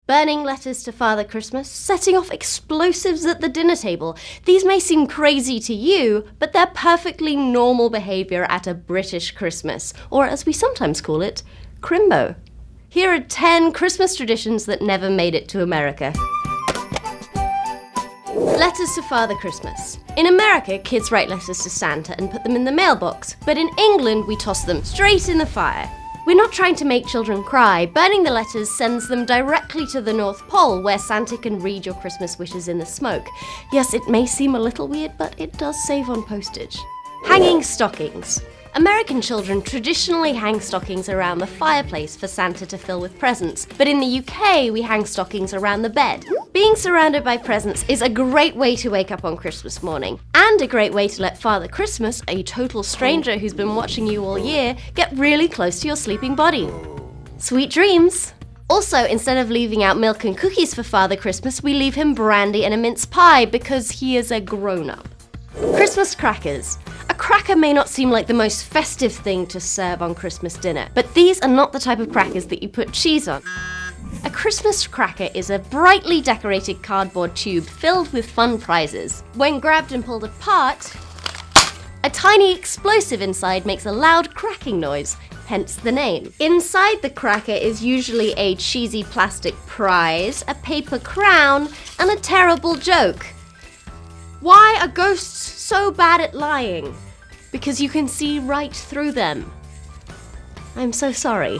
burning letters to Father Christmas, setting off explosives at the dinner table. These may seem crazy to you, but they're perfectly normal behaviour at a British Christmas, or as we sometimes call it, Crimbo. Here are 10 Christmas traditions that never made it to America. Letters to Father Christmas. In America, kids write letters to Santa and put them in the mailbox, but in England, we toss them straight in the fire. We're not trying to make children cry. Burning the letters sends them directly to the North Pole, where Santa can read your Christmas wishes in the smoke. Yes, it may seem a little weird, but it does save on postage. Hanging stockings. American children traditionally hang stockings around the fireplace for Santa to fill with presents, but in the UK, we hang stockings around the bed. Being surrounded by presents is a great way to wake up on Christmas morning, and a great way to let Father Christmas, a total stranger who's been watching you all year, get really close to your sleeping body. Sweet dreams! Also, instead of leaving out milk and cookies for Father Christmas, we leave him brandy and a mince pie because he is a grown-up. Christmas crackers. A cracker may not seem like the most festive thing to serve on Christmas dinner, but these are not the type of crackers that you put cheese on. A Christmas cracker is a brightly decorated cardboard tube filled with fun prizes. When grabbed and pulled apart, a tiny explosive inside makes a loud cracking noise, hence the name. Inside the cracker is usually a cheesy plastic prize, a paper crown, and a terrible joke. Why are ghosts so bad at lying? Because you can see right through them. I'm so sorry.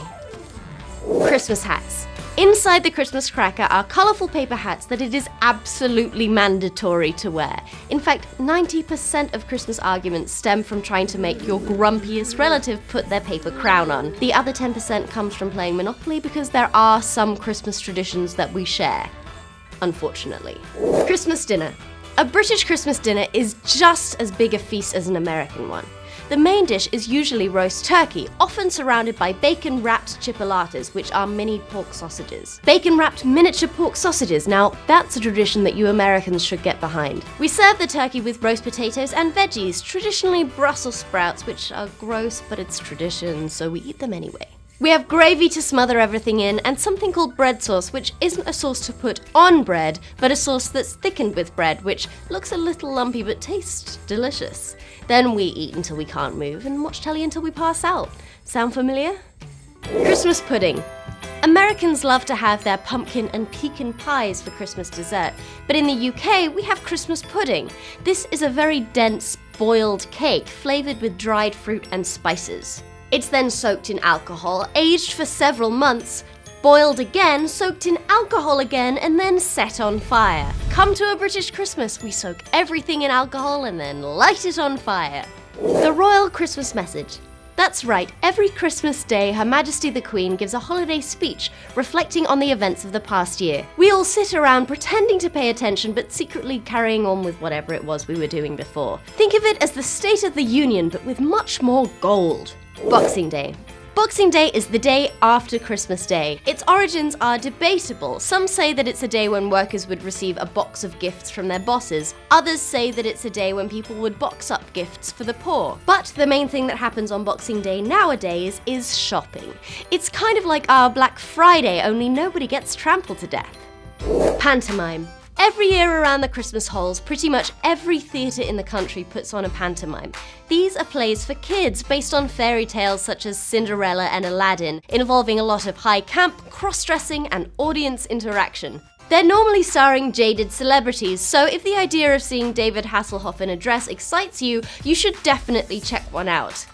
Christmas hats. Inside the Christmas cracker are colourful paper hats that it is absolutely mandatory to wear. In fact, 90% of Christmas arguments stem from trying to make your grumpiest relative put their paper crown on. The other 10% comes from playing Monopoly because there are some Christmas traditions that we share, unfortunately. Christmas dinner. A British Christmas dinner is just as big a feast as an American one. The main dish is usually roast turkey, often surrounded by bacon-wrapped chipolatas, which are mini pork sausages. Bacon-wrapped miniature pork sausages, now that's a tradition that you Americans should get behind. We serve the turkey with roast potatoes and veggies, traditionally Brussels sprouts, which are gross, but it's tradition, so we eat them anyway. We have gravy to smother everything in, and something called bread sauce, which isn't a sauce to put on bread, but a sauce that's thickened with bread, which looks a little lumpy but tastes delicious. Then we eat until we can't move and watch telly until we pass out. Sound familiar? Christmas pudding. Americans love to have their pumpkin and pecan pies for Christmas dessert, but in the UK we have Christmas pudding. This is a very dense, boiled cake flavoured with dried fruit and spices. It's then soaked in alcohol, aged for several months, boiled again, soaked in alcohol again, and then set on fire. Come to a British Christmas, we soak everything in alcohol and then light it on fire. The Royal Christmas Message. That's right, every Christmas Day, Her Majesty the Queen gives a holiday speech reflecting on the events of the past year. We all sit around pretending to pay attention but secretly carrying on with whatever it was we were doing before. Think of it as the State of the Union but with much more gold. Boxing Day. Boxing Day is the day after Christmas Day. Its origins are debatable. Some say that it's a day when workers would receive a box of gifts from their bosses. Others say that it's a day when people would box up gifts for the poor. But the main thing that happens on Boxing Day nowadays is shopping. It's kind of like our Black Friday, only nobody gets trampled to death. Pantomime. Every year around the Christmas holes, pretty much every theatre in the country puts on a pantomime. These are plays for kids based on fairy tales such as Cinderella and Aladdin, involving a lot of high camp, cross-dressing and audience interaction. They're normally starring jaded celebrities, so if the idea of seeing David Hasselhoff in a dress excites you, you should definitely check one out.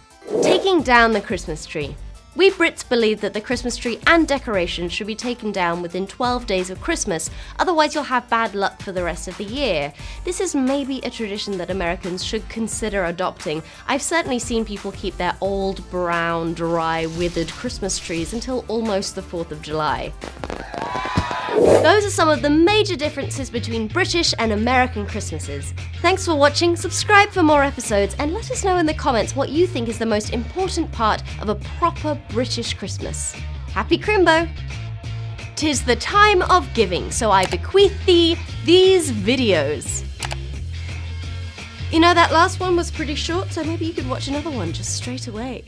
Taking down the Christmas tree. We Brits believe that the Christmas tree and decorations should be taken down within 12 days of Christmas, otherwise you'll have bad luck for the rest of the year. This is maybe a tradition that Americans should consider adopting. I've certainly seen people keep their old, brown, dry, withered Christmas trees until almost the 4th of July. Those are some of the major differences between British and American Christmases. Thanks for watching, subscribe for more episodes, and let us know in the comments what you think is the most important part of a proper British Christmas. Happy Crimbo! 'Tis the time of giving, so I bequeath thee these videos. You know, that last one was pretty short, so maybe you could watch another one just straight away.